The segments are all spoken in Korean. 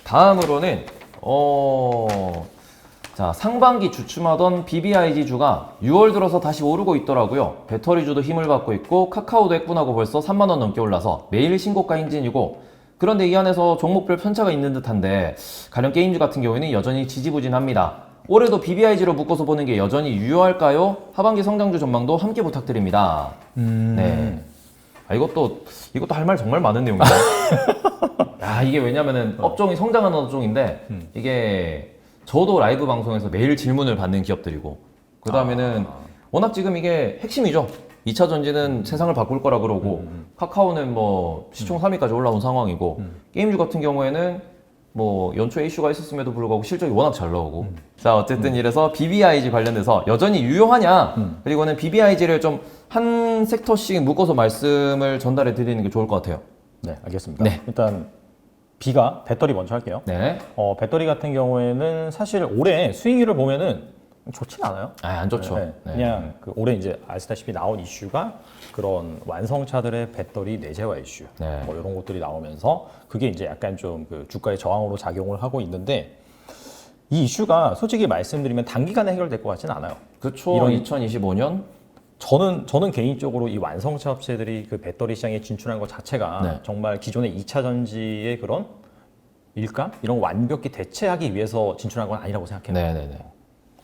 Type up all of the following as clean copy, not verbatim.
다음으로는 자, 상반기 주춤하던 BBIG주가 6월 들어서 다시 오르고 있더라고요. 배터리주도 힘을 받고 있고 카카오도 액분하고 벌써 3만 원 넘게 올라서 매일 신고가 행진이고, 그런데 이 안에서 종목별 편차가 있는 듯한데 가령 게임주 같은 경우에는 여전히 지지부진합니다. 올해도 BBIG로 묶어서 보는 게 여전히 유효할까요? 하반기 성장주 전망도 함께 부탁드립니다. 네. 이것도 할 말 정말 많은 내용이다. 이게 왜냐면은 업종이 성장하는 업종인데 이게 저도 라이브 방송에서 매일 질문을 받는 기업들이고, 그 다음에는 워낙 지금 이게 핵심이죠. 2차 전지는 세상을 바꿀 거라 그러고, 카카오는 뭐 시총 3위까지 올라온 상황이고, 게임주 같은 경우에는 뭐 연초에 이슈가 있었음에도 불구하고 실적이 워낙 잘 나오고. 자, 어쨌든 이래서 BBIG 관련돼서 여전히 유효하냐, 그리고는 BBIG를 좀 한 섹터씩 묶어서 말씀을 전달해 드리는 게 좋을 것 같아요. 네, 알겠습니다. 네. 일단 B가 배터리 먼저 할게요. 네. 배터리 같은 경우에는 사실 올해 수익률을 보면은 좋진 않아요. 안 좋죠. 네. 그냥 올해 이제 아시다시피 나온 이슈가 그런 완성차들의 배터리 내재화 이슈, 네. 뭐 이런 것들이 나오면서 그게 이제 약간 좀 그 주가의 저항으로 작용을 하고 있는데, 이 이슈가 솔직히 말씀드리면 단기간에 해결될 것 같지는 않아요. 그쵸. 이런 2025년. 저는 개인적으로 이 완성차 업체들이 그 배터리 시장에 진출한 것 자체가 네. 정말 기존의 2차 전지의 그런 일감 이런 거 완벽히 대체하기 위해서 진출한 건 아니라고 생각해요. 네네네.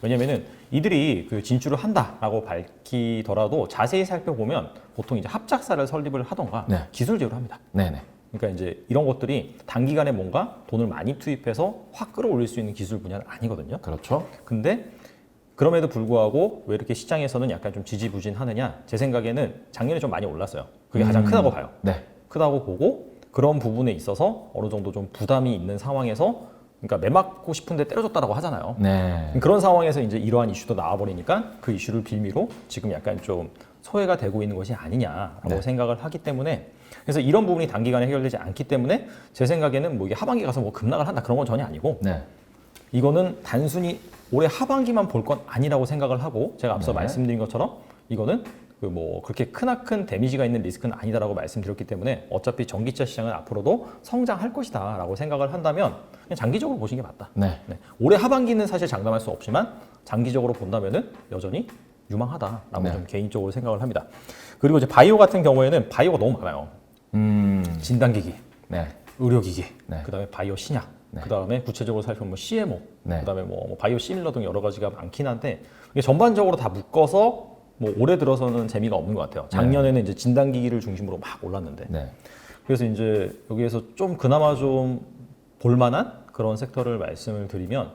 왜냐면은 이들이 그 진출을 한다라고 밝히더라도 자세히 살펴보면 보통 이제 합작사를 설립을 하던가 네. 기술 제휴를 합니다. 네네. 그러니까 이제 이런 것들이 단기간에 뭔가 돈을 많이 투입해서 확 끌어올릴 수 있는 기술 분야는 아니거든요. 그렇죠. 근데 그럼에도 불구하고 왜 이렇게 시장에서는 약간 좀 지지부진하느냐? 제 생각에는 작년에 좀 많이 올랐어요. 그게 가장 크다고 봐요. 네. 크다고 보고 그런 부분에 있어서 어느 정도 좀 부담이 있는 상황에서, 그러니까 매맞고 싶은데 때려줬다라고 하잖아요. 네. 그런 상황에서 이제 이러한 이슈도 나와버리니까 그 이슈를 빌미로 지금 약간 좀 소외가 되고 있는 것이 아니냐라고 네. 생각을 하기 때문에, 그래서 이런 부분이 단기간에 해결되지 않기 때문에 제 생각에는 뭐 이게 하반기 가서 뭐 급락을 한다 그런 건 전혀 아니고, 네. 이거는 단순히 올해 하반기만 볼 건 아니라고 생각을 하고, 제가 앞서 네. 말씀드린 말씀드린 것처럼 이거는 그 뭐 그렇게 크나큰 데미지가 있는 리스크는 아니다라고 말씀드렸기 때문에 어차피 전기차 시장은 앞으로도 성장할 것이다라고 생각을 한다면 그냥 장기적으로 보시는 게 맞다. 네. 네. 올해 하반기는 사실 장담할 수 없지만 장기적으로 본다면은 여전히 유망하다라고 네. 좀 개인적으로 생각을 합니다. 그리고 이제 바이오 같은 경우에는 바이오가 너무 많아요. 진단기기, 네. 의료기기, 네. 그다음에 바이오 신약, 네. 그다음에 구체적으로 살펴보면 CMO, 네. 그다음에 뭐 바이오 시밀러 등 여러 가지가 많긴 한데, 이게 전반적으로 다 묶어서 뭐 올해 들어서는 재미가 없는 것 같아요. 작년에는 이제 진단기기를 중심으로 막 올랐는데, 네. 그래서 이제 여기에서 좀 그나마 좀 볼만한 그런 섹터를 말씀을 드리면,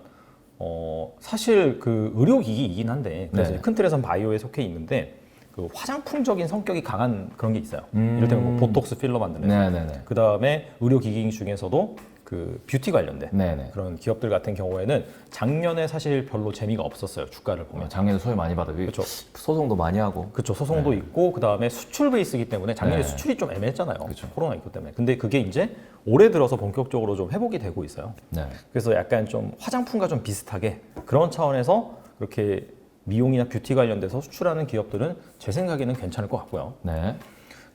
사실 그 의료기기이긴 한데, 그래서 네. 큰 틀에선 바이오에 속해 있는데 그 화장품적인 성격이 강한 그런 게 있어요. 이를테면 뭐 보톡스 필러 만드는, 네네네. 그 다음에 의료기기 중에서도 그 뷰티 관련된 네네. 그런 기업들 같은 경우에는 작년에 사실 별로 재미가 없었어요. 주가를 보면. 작년에 소외 많이 받아. 그렇죠. 소송도 많이 하고. 그렇죠. 소송도 있고, 그 다음에 수출 베이스이기 때문에 작년에 네. 수출이 좀 애매했잖아요. 그렇죠. 코로나 있기 때문에. 근데 그게 이제 올해 들어서 본격적으로 좀 회복이 되고 있어요. 네. 그래서 약간 좀 화장품과 좀 비슷하게 그런 차원에서 그렇게 미용이나 뷰티 관련돼서 수출하는 기업들은 제 생각에는 괜찮을 것 같고요. 네.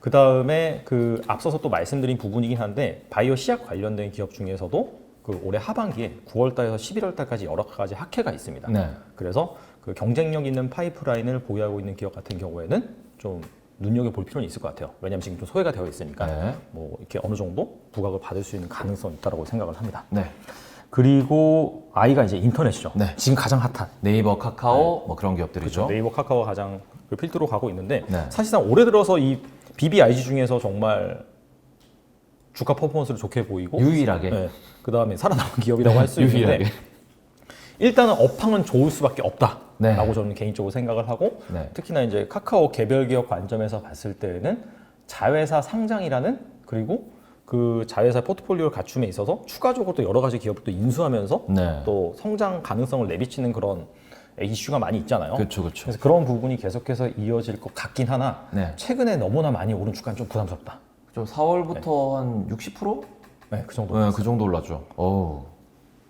그 다음에 그 앞서서 또 말씀드린 부분이긴 한데, 바이오 시약 관련된 기업 중에서도 그 올해 하반기에 9월달에서 11월달까지 여러 가지 학회가 있습니다. 네. 그래서 그 경쟁력 있는 파이프라인을 보유하고 있는 기업 같은 경우에는 좀 눈여겨 볼 필요는 있을 것 같아요. 왜냐하면 지금 좀 소외가 되어 있으니까 네. 뭐 이렇게 어느 정도 부각을 받을 수 있는 가능성이 있다고 생각을 합니다. 네. 그리고 I가 이제 인터넷이죠. 네. 지금 가장 핫한. 네이버, 카카오 뭐 그런 기업들이죠. 네이버, 카카오가 가장 그 필두로 가고 있는데, 네. 사실상 올해 들어서 이 BBIG 중에서 정말 주가 퍼포먼스를 좋게 보이고 유일하게. 네, 그 다음에 살아남은 기업이라고 할 수 있는데, 유일하게. 일단은 업황은 좋을 수밖에 없다라고 네. 저는 개인적으로 생각을 하고, 네. 특히나 이제 카카오 개별 기업 관점에서 봤을 때는 자회사 상장이라는, 그리고 그 자회사 포트폴리오를 갖춤에 있어서 추가적으로 또 여러 가지 기업도 인수하면서 네. 또 성장 가능성을 내비치는 그런 이슈가 많이 있잖아요. 그렇죠, 그렇죠. 그래서 그런 부분이 계속해서 이어질 것 같긴 하나, 네. 최근에 너무나 많이 오른 주가는 좀 부담스럽다. 좀 4월부터 한 60%? 네, 그 정도. 네, 그 정도 올랐죠. 어우.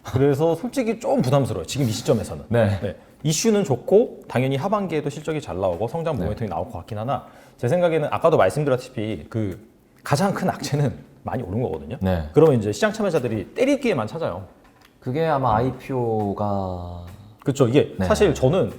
그래서 솔직히 좀 부담스러워요. 지금 이 시점에서는. 네. 이슈는 좋고 당연히 하반기에도 실적이 잘 나오고 성장 모멘텀이 나올 것 같긴 하나, 제 생각에는 아까도 말씀드렸다시피 그 가장 큰 악재는 많이 오른 거거든요. 네. 그러면 이제 시장 참여자들이 때릴 기회만 찾아요. 그게 아마 IPO가 그렇죠. 이게 네. 사실 저는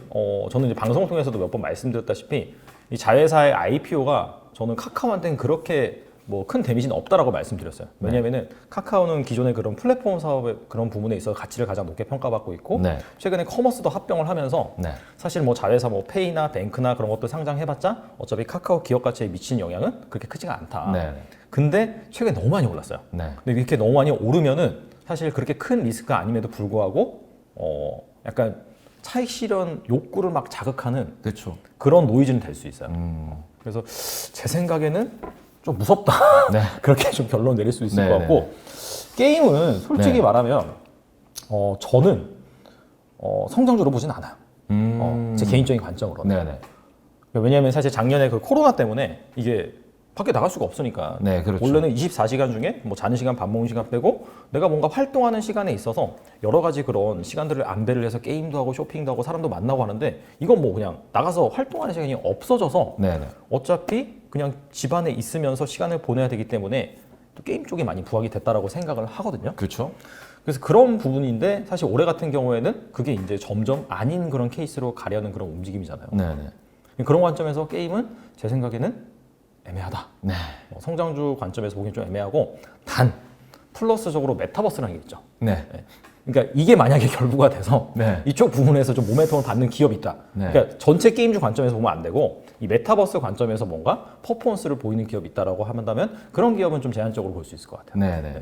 이제 방송을 통해서도 몇 번 말씀드렸다시피 이 자회사의 IPO가 저는 카카오한테는 그렇게 뭐 큰 데미지는 없다라고 말씀드렸어요. 왜냐하면은 카카오는 기존의 그런 플랫폼 사업의 그런 부분에 있어서 가치를 가장 높게 평가받고 있고 네. 최근에 커머스도 합병을 하면서 네. 사실 뭐 자회사 뭐 페이나 뱅크나 그런 것도 상장해봤자 어차피 카카오 기업 가치에 미친 영향은 그렇게 크지가 않다. 네. 근데 최근에 너무 많이 올랐어요. 네. 근데 이렇게 너무 많이 오르면은 사실 그렇게 큰 리스크가 아님에도 불구하고 약간 차익 실현 욕구를 막 자극하는 그렇죠. 그런 노이즈는 될 수 있어요. 그래서 제 생각에는 좀 무섭다. 네. 그렇게 좀 결론 내릴 수 있을 네, 것 같고 게임은 솔직히 네. 말하면 저는 성장주로 보진 않아요. 제 개인적인 관점으로는. 네네. 왜냐하면 사실 작년에 그 코로나 때문에 이게 밖에 나갈 수가 없으니까. 네, 그렇죠. 원래는 24시간 중에 뭐 자는 시간, 밥 먹는 시간 빼고 내가 뭔가 활동하는 시간에 있어서 여러 가지 그런 시간들을 안배를 해서 게임도 하고 쇼핑도 하고 사람도 만나고 하는데 이건 뭐 그냥 나가서 활동하는 시간이 없어져서 네네. 어차피 그냥 집안에 있으면서 시간을 보내야 되기 때문에 또 게임 쪽이 많이 부각이 됐다라고 생각을 하거든요. 그렇죠. 그래서 그런 부분인데 사실 올해 같은 경우에는 그게 이제 점점 아닌 그런 케이스로 가려는 그런 움직임이잖아요. 네네. 그런 관점에서 게임은 제 생각에는 애매하다. 네. 성장주 관점에서 보기엔 좀 애매하고 단 플러스적으로 메타버스라는 게 있죠. 네. 그러니까 이게 만약에 결부가 돼서 네. 이쪽 부분에서 좀 모멘텀을 받는 기업이 있다. 네. 그러니까 전체 게임주 관점에서 보면 안 되고 이 메타버스 관점에서 뭔가 퍼포먼스를 보이는 기업이 있다라고 한다면 그런 기업은 좀 제한적으로 볼 수 있을 것 같아요. 네네.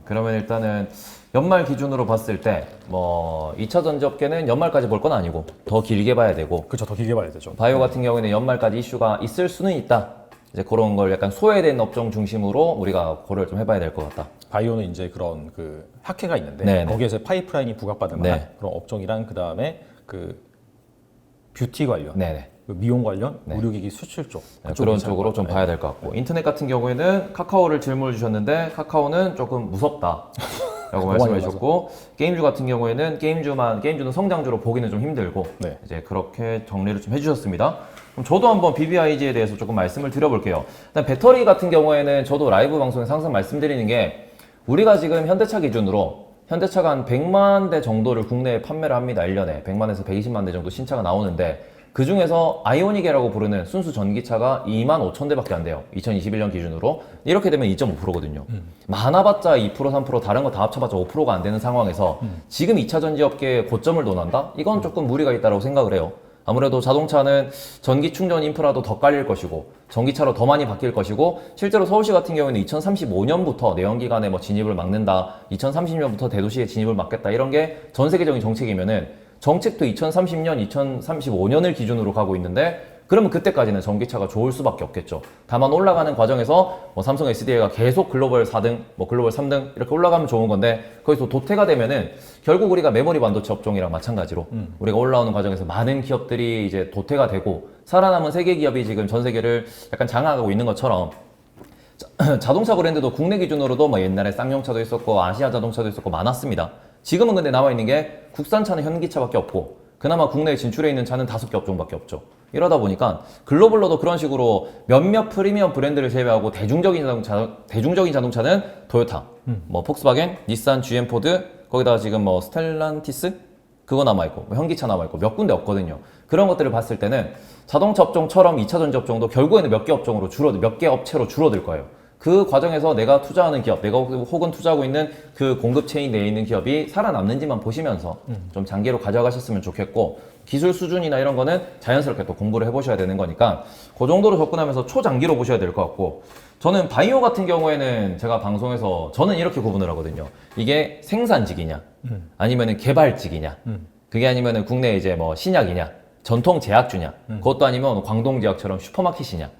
그러면 일단은 연말 기준으로 봤을 때 뭐 2차 전지 업계는 연말까지 볼 건 아니고 더 길게 봐야 되고 그렇죠. 더 길게 봐야 되죠. 바이오 같은 경우에는 연말까지 이슈가 있을 수는 있다. 이제 그런 걸 약간 소외된 업종 중심으로 우리가 고려를 좀 해봐야 될 것 같다. 바이오는 이제 그런 그 학회가 있는데 네네. 거기에서 파이프라인이 부각받을 만한 네. 그런 업종이랑 그 다음에 그 뷰티 관련, 네네. 그 미용 관련, 네. 의료기기 수출 쪽 그런 쪽으로 좀 봐야 될 것 같고 인터넷 같은 경우에는 카카오를 질문을 주셨는데 카카오는 조금 무섭다 라고 말씀해 주셨고 게임주 같은 경우에는 게임주는 성장주로 보기는 좀 힘들고 네. 이제 그렇게 정리를 좀 해주셨습니다. 그럼 저도 한번 BBIG에 대해서 조금 말씀을 드려볼게요. 일단 배터리 같은 경우에는 저도 라이브 방송에서 항상 말씀드리는 게 우리가 지금 현대차 기준으로 현대차가 한 100만 대 정도를 국내에 판매를 합니다. 1년에 100만에서 120만 대 정도 신차가 나오는데 그 중에서 아이오닉이라고 부르는 순수 전기차가 2만 5천 대밖에 안 돼요. 2021년 기준으로. 이렇게 되면 2.5%거든요. 많아봤자 2%, 3% 다른 거 다 합쳐봤자 5%가 안 되는 상황에서 지금 2차 전지 업계에 고점을 논한다? 이건 조금 무리가 있다고 생각을 해요. 아무래도 자동차는 전기 충전 인프라도 더 깔릴 것이고 전기차로 더 많이 바뀔 것이고 실제로 서울시 같은 경우에는 2035년부터 내연기관의 뭐 진입을 막는다, 2030년부터 대도시의 진입을 막겠다 이런 게 전 세계적인 정책이면은 정책도 2030년, 2035년을 기준으로 가고 있는데 그러면 그때까지는 전기차가 좋을 수밖에 없겠죠. 다만 올라가는 과정에서 뭐 삼성 SDI가 계속 글로벌 4등, 뭐 글로벌 3등 이렇게 올라가면 좋은 건데 거기서 도태가 되면은 결국 우리가 메모리 반도체 업종이랑 마찬가지로 우리가 올라오는 과정에서 많은 기업들이 이제 도태가 되고 살아남은 세계 기업이 지금 전 세계를 약간 장악하고 있는 것처럼 자동차 브랜드도 국내 기준으로도 뭐 옛날에 쌍용차도 있었고 아시아 자동차도 있었고 많았습니다. 지금은 근데 남아있는 게 국산차는 현기차밖에 없고 그나마 국내에 진출해 있는 차는 5개 업종밖에 없죠. 이러다 보니까 글로벌로도 그런 식으로 몇몇 프리미엄 브랜드를 제외하고 대중적인 자동차는 토요타, 뭐 폭스바겐, 닛산, GM 포드, 거기다가 지금 뭐 스텔란티스 그거 남아있고 뭐 현기차 남아있고 몇 군데 없거든요. 그런 것들을 봤을 때는 자동차 업종처럼 2차 전지 업종도 결국에는 몇 개 업종으로 몇 개 업체로 줄어들 거예요. 그 과정에서 내가 투자하는 기업, 내가 혹은 투자하고 있는 그 공급 체인 내에 있는 기업이 살아남는지만 보시면서 좀 장기로 가져가셨으면 좋겠고 기술 수준이나 이런 거는 자연스럽게 또 공부를 해보셔야 되는 거니까 그 정도로 접근하면서 초장기로 보셔야 될 것 같고 저는 바이오 같은 경우에는 제가 방송에서 저는 이렇게 구분을 하거든요. 이게 생산직이냐 아니면은 개발직이냐 그게 아니면은 국내 이제 뭐 신약이냐 전통 제약주냐 그것도 아니면 광동 제약처럼 슈퍼마켓이냐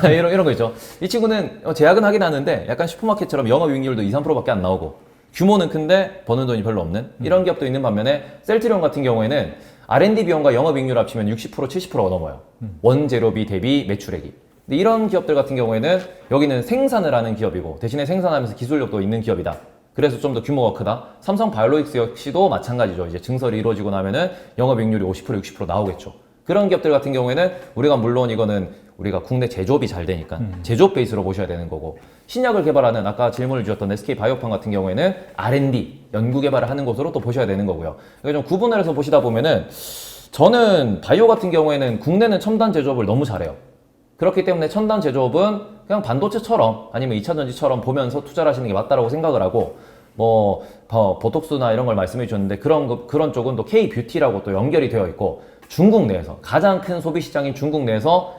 이런 거 있죠. 이 친구는 제약은 하긴 하는데 약간 슈퍼마켓처럼 영업이익률도 2, 3%밖에 안 나오고 규모는 큰데 버는 돈이 별로 없는 이런 기업도 있는 반면에 셀트리온 같은 경우에는 R&D 비용과 영업이익률 합치면 60%, 70%가 넘어요. 원재료비 대비 매출액이. 근데 이런 기업들 같은 경우에는 여기는 생산을 하는 기업이고 대신에 생산하면서 기술력도 있는 기업이다. 그래서 좀 더 규모가 크다. 삼성 바이오로직스 역시도 마찬가지죠. 이제 증설이 이루어지고 나면은 영업이익률이 50%, 60% 나오겠죠. 그런 기업들 같은 경우에는 우리가 물론 이거는 우리가 국내 제조업이 잘 되니까 제조업 베이스로 보셔야 되는 거고, 신약을 개발하는 아까 질문을 주셨던 SK바이오팜 같은 경우에는 R&D 연구 개발을 하는 곳으로 또 보셔야 되는 거고요. 그러니까 좀 구분을 해서 보시다 보면은 저는 바이오 같은 경우에는 국내는 첨단 제조업을 너무 잘해요. 그렇기 때문에 첨단 제조업은 그냥 반도체처럼 아니면 2차 전지처럼 보면서 투자를 하시는 게 맞다라고 생각을 하고, 뭐 보톡스나 이런 걸 말씀해 주셨는데 그런 쪽은 또 K-뷰티라고 또 연결이 되어 있고, 중국 내에서 가장 큰 소비 시장인 중국 내에서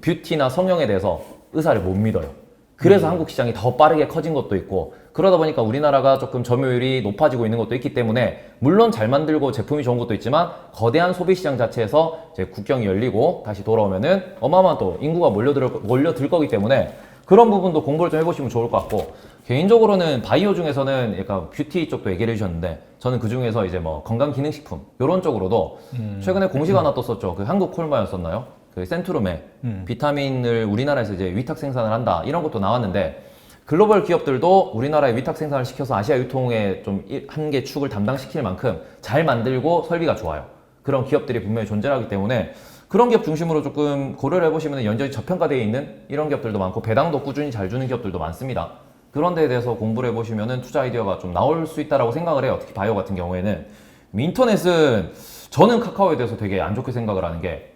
뷰티나 성형에 대해서 의사를 못 믿어요. 그래서 한국 시장이 더 빠르게 커진 것도 있고, 그러다 보니까 우리나라가 조금 점유율이 높아지고 있는 것도 있기 때문에, 물론 잘 만들고 제품이 좋은 것도 있지만 거대한 소비 시장 자체에서 이제 국경이 열리고 다시 돌아오면은 어마어마한 또 인구가 몰려들 거기 때문에 그런 부분도 공부를 좀 해보시면 좋을 것 같고, 개인적으로는 바이오 중에서는 약간 뷰티 쪽도 얘기를 해주셨는데, 저는 그 중에서 이제 뭐 건강기능식품 이런 쪽으로도 최근에 공식 하나 떴었죠. 그 한국콜마였었나요? 그 센트룸에 비타민을 우리나라에서 이제 위탁 생산을 한다 이런 것도 나왔는데, 글로벌 기업들도 우리나라에 위탁 생산을 시켜서 아시아 유통에 좀 한 개 축을 담당시킬 만큼 잘 만들고 설비가 좋아요. 그런 기업들이 분명히 존재하기 때문에 그런 기업 중심으로 조금 고려를 해보시면 연전이 저평가되어 있는 이런 기업들도 많고, 배당도 꾸준히 잘 주는 기업들도 많습니다. 그런 데에 대해서 공부를 해보시면 투자 아이디어가 좀 나올 수 있다고 생각을 해요. 특히 바이오 같은 경우에는. 인터넷은 저는 카카오에 대해서 되게 안 좋게 생각을 하는 게,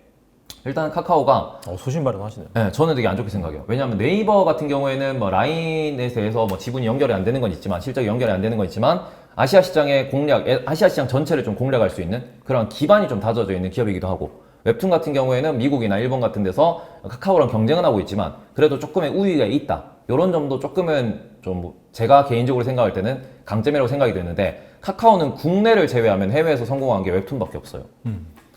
일단 카카오가 소신발언 하시네요. 네, 저는 되게 안 좋게 생각해요. 왜냐하면 네이버 같은 경우에는 뭐 라인에 대해서 뭐 지분이 연결이 안 되는 건 있지만, 실적이 연결이 안 되는 건 있지만, 아시아 시장의 공략, 아시아 시장 전체를 좀 공략할 수 있는 그런 기반이 좀 다져져 있는 기업이기도 하고, 웹툰 같은 경우에는 미국이나 일본 같은 데서 카카오랑 경쟁은 하고 있지만 그래도 조금의 우위가 있다. 이런 점도 조금은 좀 제가 개인적으로 생각할 때는 강점이라고 생각이 되는데, 카카오는 국내를 제외하면 해외에서 성공한 게 웹툰밖에 없어요.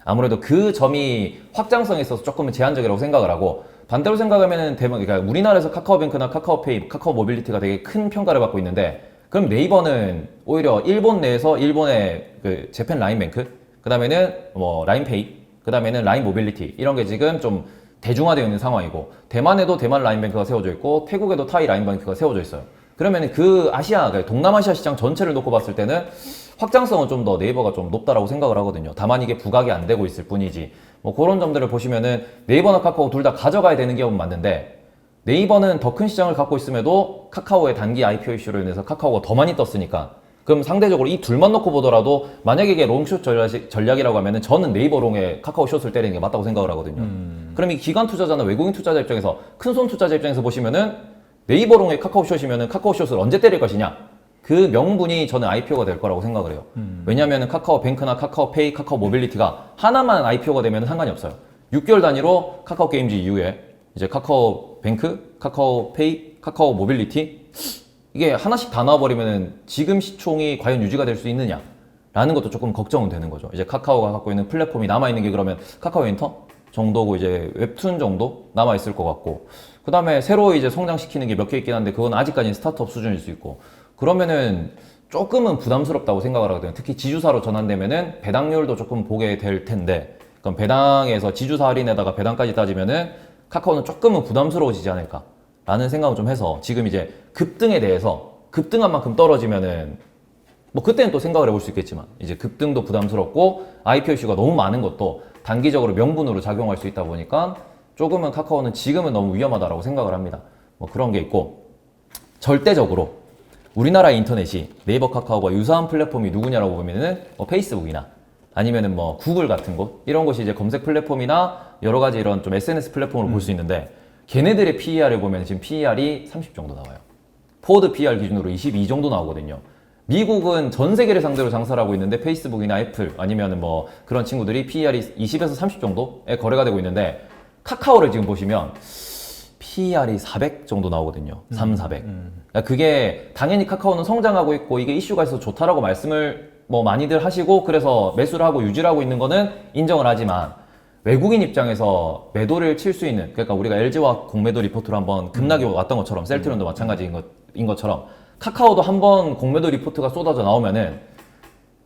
아무래도 그 점이 확장성에 있어서 조금은 제한적이라고 생각을 하고, 반대로 생각하면은 그러니까 우리나라에서 카카오뱅크나 카카오페이, 카카오모빌리티가 되게 큰 평가를 받고 있는데, 그럼 네이버는 오히려 일본 내에서 일본의 그 재팬 라인뱅크, 그 다음에는 뭐 라인페이, 그 다음에는 라인모빌리티, 이런 게 지금 좀 대중화되어 있는 상황이고, 대만에도 대만 라인뱅크가 세워져 있고 태국에도 타이 라인뱅크가 세워져 있어요. 그러면 그 아시아, 그러니까 동남아시아 시장 전체를 놓고 봤을 때는 확장성은 좀 더 네이버가 좀 높다라고 생각을 하거든요. 다만 이게 부각이 안 되고 있을 뿐이지. 뭐 그런 점들을 보시면은 네이버나 카카오 둘 다 가져가야 되는 기업은 맞는데, 네이버는 더 큰 시장을 갖고 있음에도 카카오의 단기 IPO 이슈로 인해서 카카오가 더 많이 떴으니까, 그럼 상대적으로 이 둘만 놓고 보더라도 만약에 이게 롱숏 전략이라고 하면은 저는 네이버롱에 카카오 숏을 때리는 게 맞다고 생각을 하거든요. 그럼 이 기관 투자자나 외국인 투자자 입장에서, 큰손 투자자 입장에서 보시면은 네이버롱에 카카오 숏이면은 카카오 숏을 언제 때릴 것이냐, 그 명분이 저는 IPO가 될 거라고 생각을 해요. 왜냐면은 카카오뱅크나 카카오페이, 카카오모빌리티가 하나만 IPO가 되면 상관이 없어요. 6개월 단위로 카카오게임즈 이후에 이제 카카오뱅크, 카카오페이, 카카오모빌리티, 이게 하나씩 다 나와버리면은 지금 시총이 과연 유지가 될 수 있느냐 라는 것도 조금 걱정은 되는 거죠. 이제 카카오가 갖고 있는 플랫폼이 남아있는 게 그러면 카카오 엔터 정도고, 이제 웹툰 정도 남아있을 것 같고, 그 다음에 새로 이제 성장시키는 게 몇 개 있긴 한데 그건 아직까지는 스타트업 수준일 수 있고, 그러면은 조금은 부담스럽다고 생각을 하거든요. 특히 지주사로 전환되면은 배당률도 조금 보게 될 텐데, 그럼 배당에서 지주사 할인에다가 배당까지 따지면은 카카오는 조금은 부담스러워지지 않을까 라는 생각을 좀 해서, 지금 이제 급등에 대해서 급등한 만큼 떨어지면은 뭐 그때는 또 생각을 해볼 수 있겠지만, 이제 급등도 부담스럽고 IPO 이슈가 너무 많은 것도 단기적으로 명분으로 작용할 수 있다 보니까 조금은 카카오는 지금은 너무 위험하다라고 생각을 합니다. 뭐 그런 게 있고, 절대적으로 우리나라 인터넷이 네이버 카카오가 유사한 플랫폼이 누구냐라고 보면은 뭐 페이스북이나 아니면은 뭐 구글 같은 곳, 이런 곳이 이제 검색 플랫폼이나 여러 가지 이런 좀 SNS 플랫폼으로 볼 수 있는데, 걔네들의 PER을 보면 지금 PER이 30 정도 나와요. 포드 PER 기준으로 22 정도 나오거든요. 미국은 전 세계를 상대로 장사를 하고 있는데 페이스북이나 애플 아니면 뭐 그런 친구들이 PER이 20에서 30 정도에 거래가 되고 있는데, 카카오를 지금 보시면 PER이 400 정도 나오거든요. 400. 그러니까 그게 당연히 카카오는 성장하고 있고 이게 이슈가 있어서 좋다라고 말씀을 뭐 많이들 하시고, 그래서 매수를 하고 유지를 하고 있는 거는 인정을 하지만, 외국인 입장에서 매도를 칠 수 있는, 그러니까 우리가 LG화학 공매도 리포트로 한번 급락이 왔던 것처럼, 셀트리온도 마찬가지인 것처럼 카카오도 한번 공매도 리포트가 쏟아져 나오면은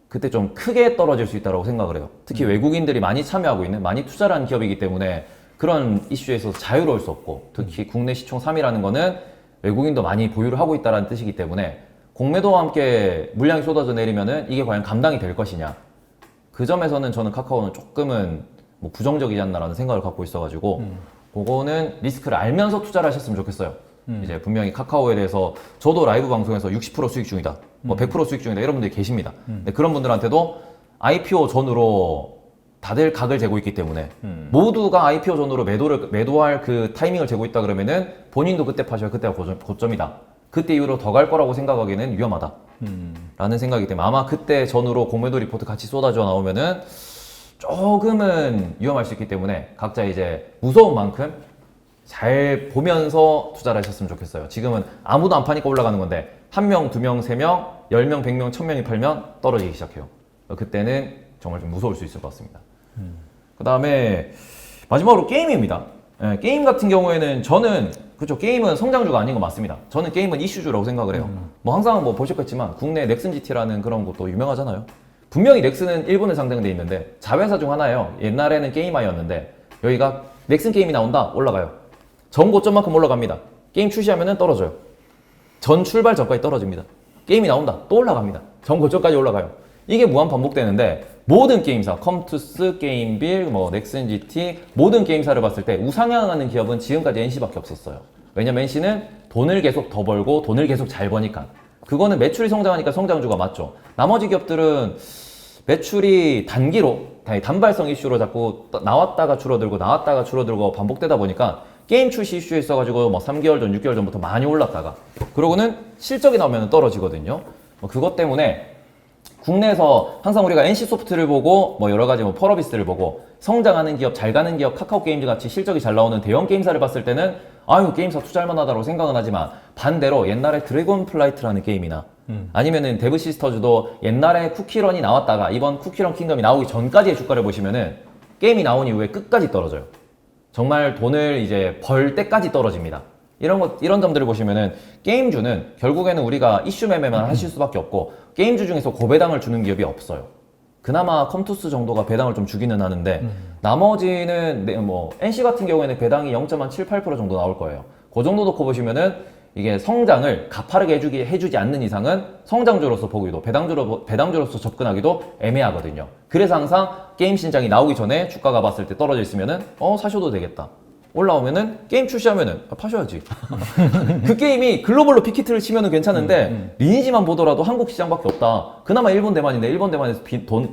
그때 좀 크게 떨어질 수 있다고 생각을 해요. 특히 외국인들이 많이 참여하고 있는, 많이 투자를 한 기업이기 때문에 그런 이슈에서 자유로울 수 없고, 특히 국내 시총 3위라는 거는 외국인도 많이 보유를 하고 있다는 뜻이기 때문에 공매도와 함께 물량이 쏟아져 내리면은 이게 과연 감당이 될 것이냐, 그 점에서는 저는 카카오는 조금은 뭐 부정적이지 않나라는 생각을 갖고 있어가지고 그거는 리스크를 알면서 투자를 하셨으면 좋겠어요. 이제 분명히 카카오에 대해서 저도 라이브 방송에서 60% 수익 중이다, 뭐 100% 수익 중이다 이런 분들이 계십니다. 근데 그런 분들한테도 IPO 전으로 다들 각을 재고 있기 때문에 모두가 IPO 전으로 매도할 그 타이밍을 재고 있다 그러면은 본인도 그때 파셔야 그때가 고점이다. 그때 이후로 더 갈 거라고 생각하기에는 위험하다. 라는 생각이기 때문에 아마 그때 전후로 공매도 리포트 같이 쏟아져 나오면은 조금은 위험할 수 있기 때문에 각자 이제 무서운 만큼 잘 보면서 투자를 하셨으면 좋겠어요. 지금은 아무도 안 파니까 올라가는 건데 1명, 2명, 3명, 10명, 100명, 1000명이 팔면 떨어지기 시작해요. 그때는 정말 좀 무서울 수 있을 것 같습니다. 그 다음에 마지막으로 게임입니다. 예, 게임 같은 경우에는 저는 그렇죠, 게임은 성장주가 아닌 거 맞습니다. 저는 게임은 이슈주라고 생각을 해요. 뭐 항상 뭐 보셨겠지만 국내 넥슨 GT라는 그런 것도 유명하잖아요. 분명히 넥슨은 일본에 상장돼 있는데 자회사 중 하나예요. 옛날에는 게임하였는데 여기가 넥슨 게임이 나온다, 올라가요. 전 고점만큼 올라갑니다. 게임 출시하면은 떨어져요. 전 출발 전까지 떨어집니다. 게임이 나온다, 또 올라갑니다. 전 고점까지 올라가요. 이게 무한 반복되는데 모든 게임사, 컴투스, 게임빌, 뭐 넥슨 GT 모든 게임사를 봤을 때 우상향하는 기업은 지금까지 NC밖에 없었어요. 왜냐면 NC는 돈을 계속 더 벌고 돈을 계속 잘 버니까. 그거는 매출이 성장하니까 성장주가 맞죠. 나머지 기업들은 매출이 단기로 단발성 이슈로 자꾸 나왔다가 줄어들고 반복되다 보니까 게임 출시 이슈에 있어가지고 뭐 3개월 전, 6개월 전부터 많이 올랐다가 그러고는 실적이 나오면 떨어지거든요. 뭐 그것 때문에 국내에서 항상 우리가 NC소프트를 보고 뭐 여러 가지 뭐 펄어비스를 보고 성장하는 기업, 잘 가는 기업, 카카오게임즈 같이 실적이 잘 나오는 대형 게임사를 봤을 때는 아유 게임사 투자할 만하다고 생각은 하지만 반대로 옛날에 드래곤플라이트라는 게임이나 아니면은 데브시스터즈도 옛날에 쿠키런이 나왔다가 이번 쿠키런 킹덤이 나오기 전까지의 주가를 보시면은 게임이 나온 이후에 끝까지 떨어져요. 정말 돈을 이제 벌 때까지 떨어집니다. 이런 점들을 보시면은 게임주는 결국에는 우리가 이슈 매매만 하실 수밖에 없고 게임주 중에서 고배당을 주는 기업이 없어요. 그나마 컴투스 정도가 배당을 좀 주기는 하는데 나머지는 뭐 NC 같은 경우에는 배당이 0.78% 정도 나올 거예요. 그 정도 놓고 보시면은 이게 성장을 가파르게 해주지 않는 이상은 성장주로서 보기도 배당주로서 접근하기도 애매하거든요. 그래서 항상 게임 신작이 나오기 전에 주가가 봤을 때 떨어져 있으면은 사셔도 되겠다. 올라오면은 게임 출시하면은 파셔야지. 그 게임이 글로벌로 빅히트를 치면은 괜찮은데 리니지만 보더라도 한국 시장밖에 없다. 그나마 일본 대만인데 일본 대만에서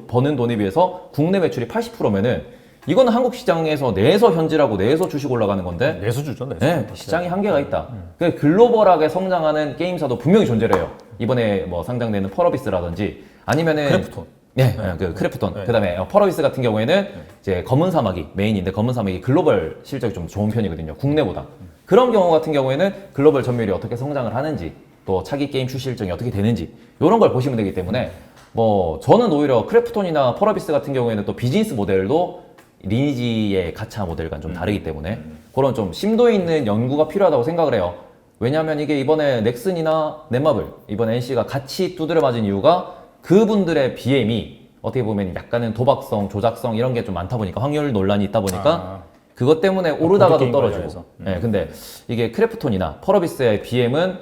버는 돈에 비해서 국내 매출이 80%면은 이거는 한국 시장에서 내에서 현질하고 내에서 주식 올라가는 건데 내수주죠, 내수. 네, 시장이 한계가 있다. 글로벌하게 성장하는 게임사도 분명히 존재를 해요. 이번에 뭐 상장되는 펄어비스라든지 아니면은 크래프톤. 그 크래프톤. 그다음에 펄어비스 같은 경우에는 이제 검은 사막이 메인인데 검은 사막이 글로벌 실적이 좀 좋은 편이거든요. 국내보다. 그런 경우 같은 경우에는 글로벌 점유율이 어떻게 성장을 하는지 또 차기 게임 출시 일정이 어떻게 되는지 이런 걸 보시면 되기 때문에 뭐 저는 오히려 크래프톤이나 펄어비스 같은 경우에는 또 비즈니스 모델도 리니지의 가차 모델과는 좀 다르기 때문에 그런 좀 심도 있는 연구가 필요하다고 생각을 해요. 왜냐하면 이게 이번에 넥슨이나 넷마블, 이번에 NC가 같이 두드려 맞은 이유가 그분들의 BM이 어떻게 보면 약간은 도박성, 조작성 이런 게 좀 많다 보니까 확률 논란이 있다 보니까 그것 때문에 오르다가도 떨어지고. 네, 근데 이게 크래프톤이나 펄어비스의 BM은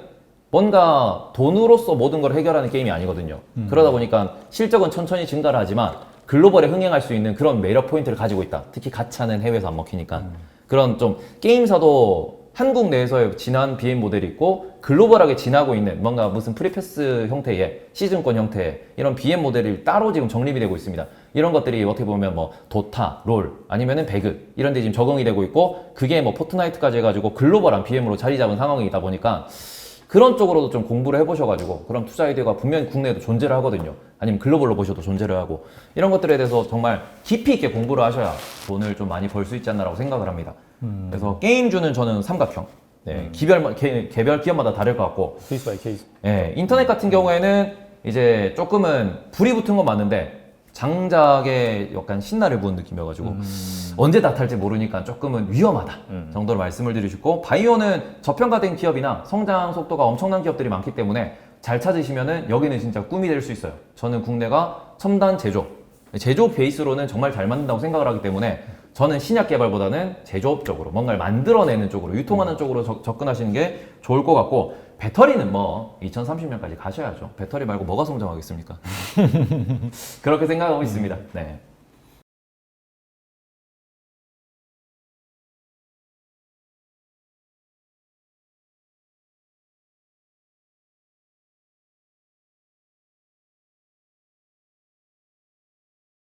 뭔가 돈으로서 모든 걸 해결하는 게임이 아니거든요. 그러다 보니까 실적은 천천히 증가를 하지만 글로벌에 흥행할 수 있는 그런 매력 포인트를 가지고 있다. 특히 가차는 해외에서 안 먹히니까. 그런 좀 게임사도 한국 내에서의 진한 BM 모델이 있고 글로벌하게 진하고 있는 뭔가 무슨 프리패스 형태의 시즌권 형태의 이런 BM 모델이 따로 지금 정립이 되고 있습니다. 이런 것들이 어떻게 보면 뭐 도타, 롤 아니면은 배그 이런 데 지금 적응이 되고 있고 그게 뭐 포트나이트까지 해가지고 글로벌한 BM으로 자리 잡은 상황이다 보니까 그런 쪽으로도 좀 공부를 해보셔가지고 그런 투자 아이디어가 분명히 국내에도 존재를 하거든요. 아니면 글로벌로 보셔도 존재를 하고 이런 것들에 대해서 정말 깊이 있게 공부를 하셔야 돈을 좀 많이 벌 수 있지 않나라고 생각을 합니다. 그래서 게임주는 저는 삼각형. 네, 개별 기업마다 다를 것 같고 케이스 바이 케이스. 네, 인터넷 같은 경우에는 이제 조금은 불이 붙은 건 맞는데 장작에 약간 신나를 부은 느낌이어가지고 언제 나타날지 모르니까 조금은 위험하다 정도로 말씀을 드리고 싶고 바이오는 저평가된 기업이나 성장 속도가 엄청난 기업들이 많기 때문에 잘 찾으시면은 여기는 진짜 꿈이 될 수 있어요. 저는 국내가 첨단 제조업 베이스로는 정말 잘 만든다고 생각을 하기 때문에 저는 신약 개발보다는 제조업 쪽으로 뭔가를 만들어내는 쪽으로 유통하는 쪽으로 접근하시는 게 좋을 것 같고 배터리는 뭐 2030년까지 가셔야죠. 배터리 말고 뭐가 성장하겠습니까? 그렇게 생각하고 있습니다. 네.